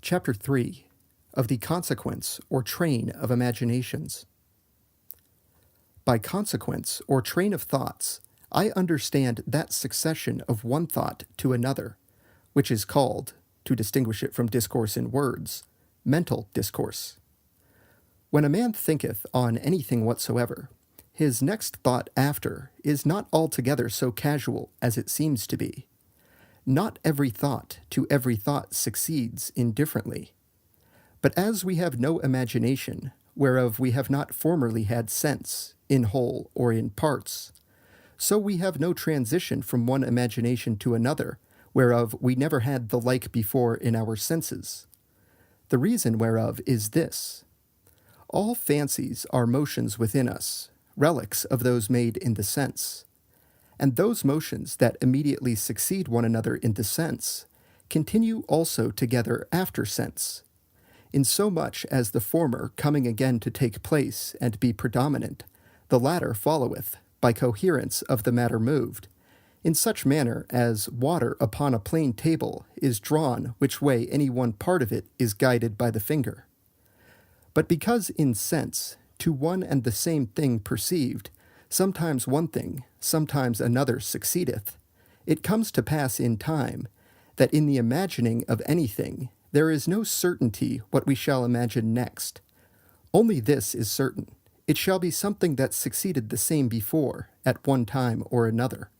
Chapter 3 of the Consequence or Train of Imaginations. By consequence or train of thoughts, I understand that succession of one thought to another, which is called, to distinguish it from discourse in words, mental discourse. When a man thinketh on anything whatsoever, his next thought after is not altogether so casual as it seems to be. Not every thought to every thought succeeds indifferently. But as we have no imagination, whereof we have not formerly had sense, in whole or in parts, so we have no transition from one imagination to another, whereof we never had the like before in our senses. The reason whereof is this: all fancies are motions within us, relics of those made in the sense. And those motions that immediately succeed one another in the sense continue also together after sense, insomuch as the former coming again to take place and be predominant, the latter followeth, by coherence of the matter moved, in such manner as water upon a plain table is drawn which way any one part of it is guided by the finger. But because in sense, to one and the same thing perceived, sometimes one thing, sometimes another succeedeth, it comes to pass in time, that in the imagining of anything there is no certainty what we shall imagine next. Only this is certain: it shall be something that succeeded the same before, at one time or another.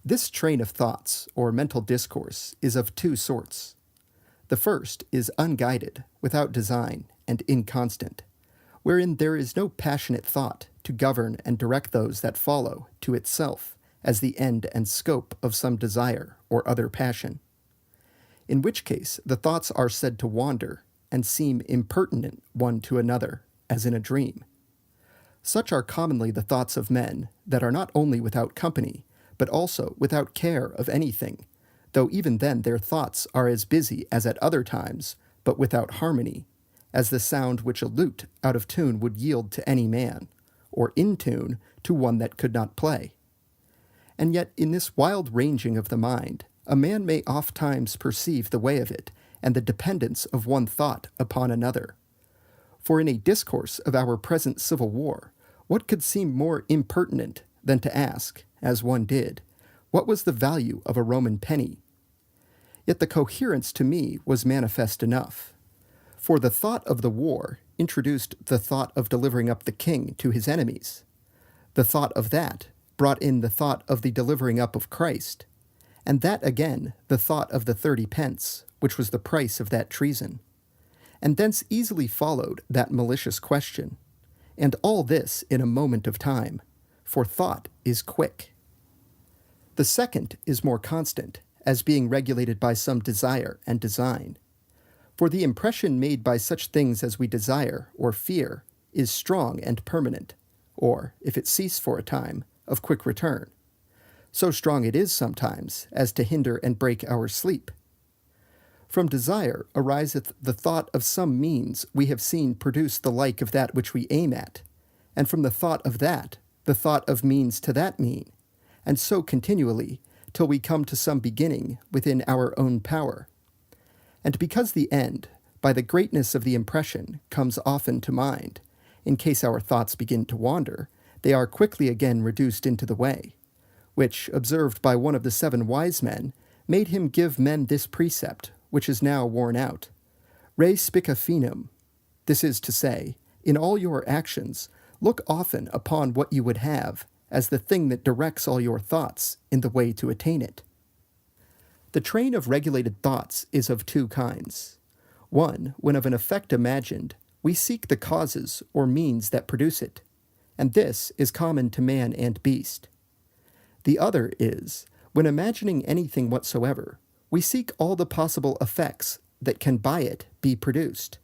This train of thoughts, or mental discourse, is of two sorts. The first is unguided, without design, and inconstant, wherein there is no passionate thought to govern and direct those that follow to itself as the end and scope of some desire or other passion. In which case the thoughts are said to wander and seem impertinent one to another, as in a dream. Such are commonly the thoughts of men that are not only without company, but also without care of anything, though even then their thoughts are as busy as at other times, but without harmony, as the sound which a lute out of tune would yield to any man, or in tune to one that could not play. And yet in this wild ranging of the mind, a man may oft times perceive the way of it, and the dependence of one thought upon another. For in a discourse of our present civil war, what could seem more impertinent than to ask, as one did, what was the value of a Roman penny? Yet the coherence to me was manifest enough. For the thought of the war introduced the thought of delivering up the king to his enemies. The thought of that brought in the thought of the delivering up of Christ, and that again the thought of the 30 pence, which was the price of that treason. And thence easily followed that malicious question, and all this in a moment of time, for thought is quick. The second is more constant, as being regulated by some desire and design. For the impression made by such things as we desire or fear is strong and permanent, or, if it cease for a time, of quick return. So strong it is sometimes as to hinder and break our sleep. From desire ariseth the thought of some means we have seen produce the like of that which we aim at, and from the thought of that, the thought of means to that mean, and so continually, till we come to some beginning within our own power. And because the end, by the greatness of the impression, comes often to mind, in case our thoughts begin to wander, they are quickly again reduced into the way, which, observed by one of the 7 wise men, made him give men this precept, which is now worn out: Re spica finum. This is to say, in all your actions, look often upon what you would have, as the thing that directs all your thoughts in the way to attain it. The train of regulated thoughts is of two kinds. One, when of an effect imagined, we seek the causes or means that produce it, and this is common to man and beast. The other is, when imagining anything whatsoever, we seek all the possible effects that can by it be produced.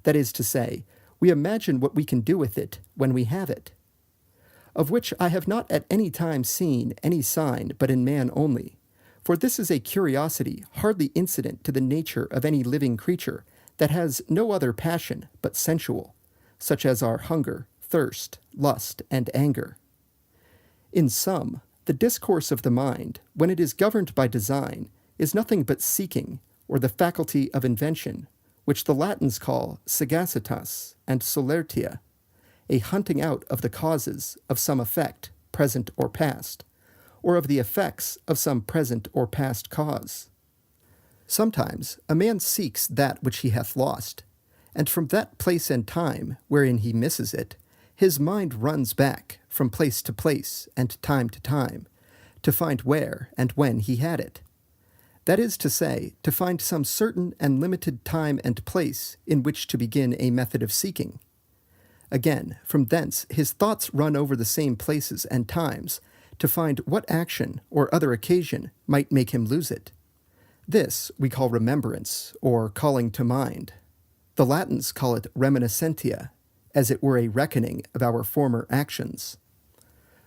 That is to say, we imagine what we can do with it when we have it. Of which I have not at any time seen any sign but in man only, for this is a curiosity hardly incident to the nature of any living creature that has no other passion but sensual, such as are hunger, thirst, lust, and anger. In sum, the discourse of the mind, when it is governed by design, is nothing but seeking, or the faculty of invention, which the Latins call sagacitas and solertia, a hunting out of the causes of some effect, present or past, or of the effects of some present or past cause. Sometimes a man seeks that which he hath lost, and from that place and time wherein he misses it, his mind runs back from place to place and time to time, to find where and when he had it. That is to say, to find some certain and limited time and place in which to begin a method of seeking. Again, from thence his thoughts run over the same places and times, to find what action or other occasion might make him lose it. This we call remembrance, or calling to mind. The Latins call it reminiscentia, as it were a reckoning of our former actions.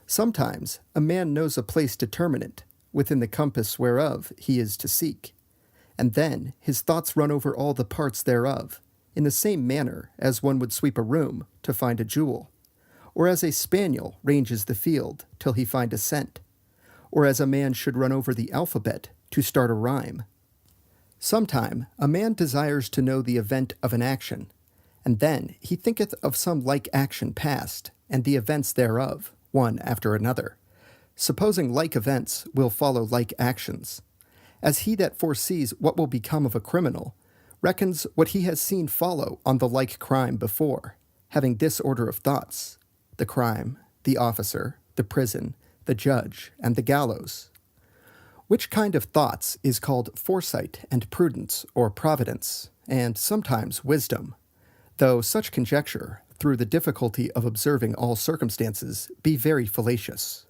Sometimes a man knows a place determinate, within the compass whereof he is to seek, and then his thoughts run over all the parts thereof, in the same manner as one would sweep a room to find a jewel, or as a spaniel ranges the field till he find a scent, or as a man should run over the alphabet to start a rhyme. Sometime a man desires to know the event of an action, and then he thinketh of some like action past, and the events thereof, one after another, supposing like events will follow like actions, as he that foresees what will become of a criminal reckons what he has seen follow on the like crime before, having this order of thoughts: the crime, the officer, the prison, the judge, and the gallows. Which kind of thoughts is called foresight and prudence, or providence, and sometimes wisdom, though such conjecture, through the difficulty of observing all circumstances, be very fallacious.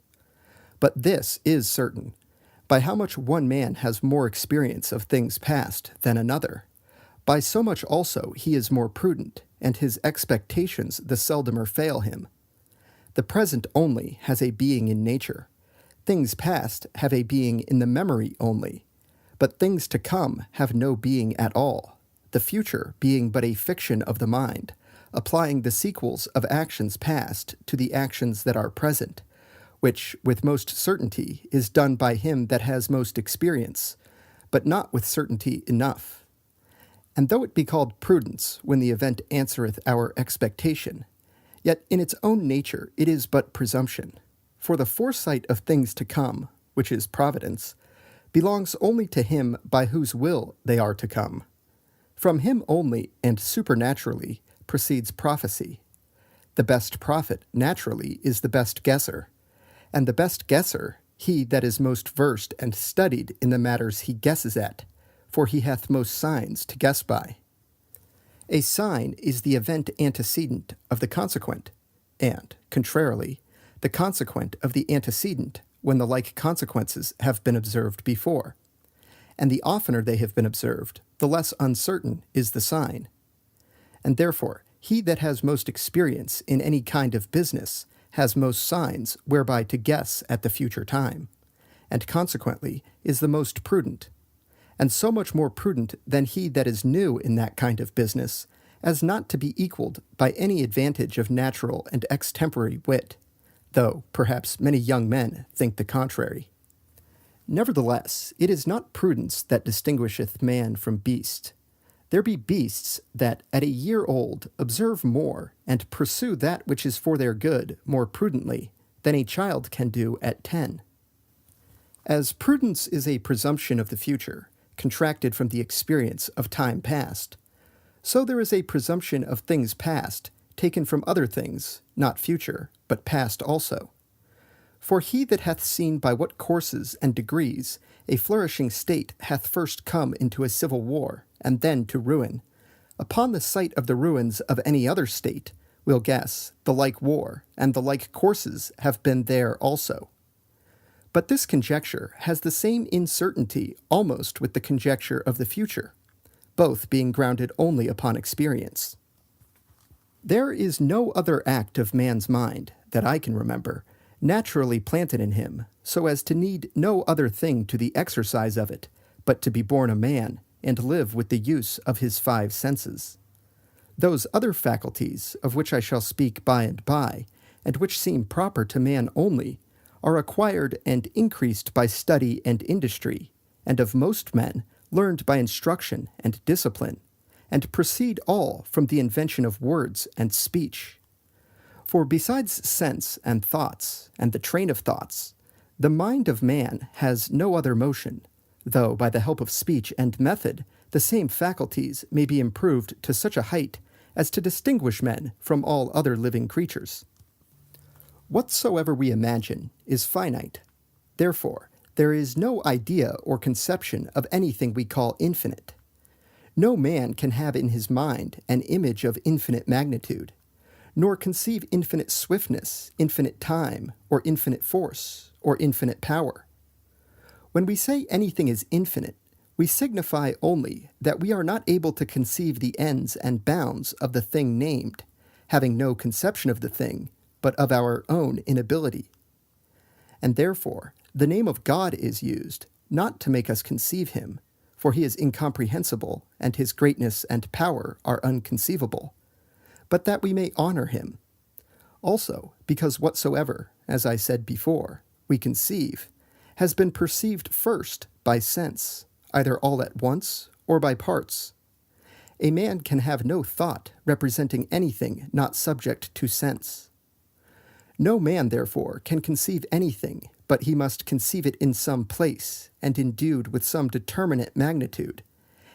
But this is certain, by how much one man has more experience of things past than another, by so much also he is more prudent, and his expectations the seldomer fail him. The present only has a being in nature. Things past have a being in the memory only, but things to come have no being at all, the future being but a fiction of the mind, applying the sequels of actions past to the actions that are present, which with most certainty is done by him that has most experience, but not with certainty enough. And though it be called prudence when the event answereth our expectation, yet in its own nature it is but presumption. For the foresight of things to come, which is providence, belongs only to him by whose will they are to come. From him only and supernaturally proceeds prophecy. The best prophet, naturally, is the best guesser, and the best guesser he that is most versed and studied in the matters he guesses at, for he hath most signs to guess by. A sign is the event antecedent of the consequent, and, contrarily, the consequent of the antecedent when the like consequences have been observed before. And the oftener they have been observed, the less uncertain is the sign. And therefore, he that has most experience in any kind of business has most signs whereby to guess at the future time, and consequently is the most prudent, and so much more prudent than he that is new in that kind of business, as not to be equalled by any advantage of natural and extempore wit, though perhaps many young men think the contrary. Nevertheless, it is not prudence that distinguisheth man from beast. There be beasts that, at a year old, observe more, and pursue that which is for their good more prudently than a child can do at 10. As prudence is a presumption of the future, contracted from the experience of time past, so there is a presumption of things past, taken from other things, not future, but past also. For he that hath seen by what courses and degrees a flourishing state hath first come into a civil war, and then to ruin, upon the sight of the ruins of any other state, will guess the like war and the like courses have been there also. But this conjecture has the same uncertainty almost with the conjecture of the future, both being grounded only upon experience. There is no other act of man's mind, that I can remember, naturally planted in him, so as to need no other thing to the exercise of it, but to be born a man, and live with the use of his 5 senses. Those other faculties, of which I shall speak by and by, and which seem proper to man only, are acquired and increased by study and industry, and of most men learned by instruction and discipline, and proceed all from the invention of words and speech. For besides sense and thoughts, and the train of thoughts, the mind of man has no other motion, though by the help of speech and method the same faculties may be improved to such a height as to distinguish men from all other living creatures. Whatsoever we imagine is finite. Therefore, there is no idea or conception of anything we call infinite. No man can have in his mind an image of infinite magnitude, nor conceive infinite swiftness, infinite time, or infinite force, or infinite power. When we say anything is infinite, we signify only that we are not able to conceive the ends and bounds of the thing named, having no conception of the thing, but of our own inability. And therefore, the name of God is used, not to make us conceive him, for he is incomprehensible, and his greatness and power are unconceivable, but that we may honor him. Also, because whatsoever, as I said before, we conceive, has been perceived first by sense, either all at once or by parts. A man can have no thought representing anything not subject to sense. No man, therefore, can conceive anything, but he must conceive it in some place, and endued with some determinate magnitude,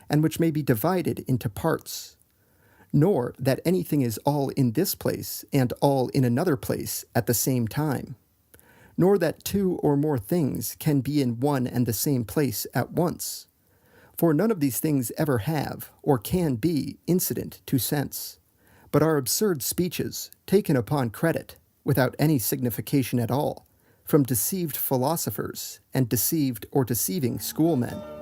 and which may be divided into parts. Nor that anything is all in this place and all in another place at the same time. Nor that two or more things can be in one and the same place at once. For none of these things ever have, or can be, incident to sense, but are absurd speeches, taken upon credit, without any signification at all, from deceived philosophers and deceived or deceiving schoolmen.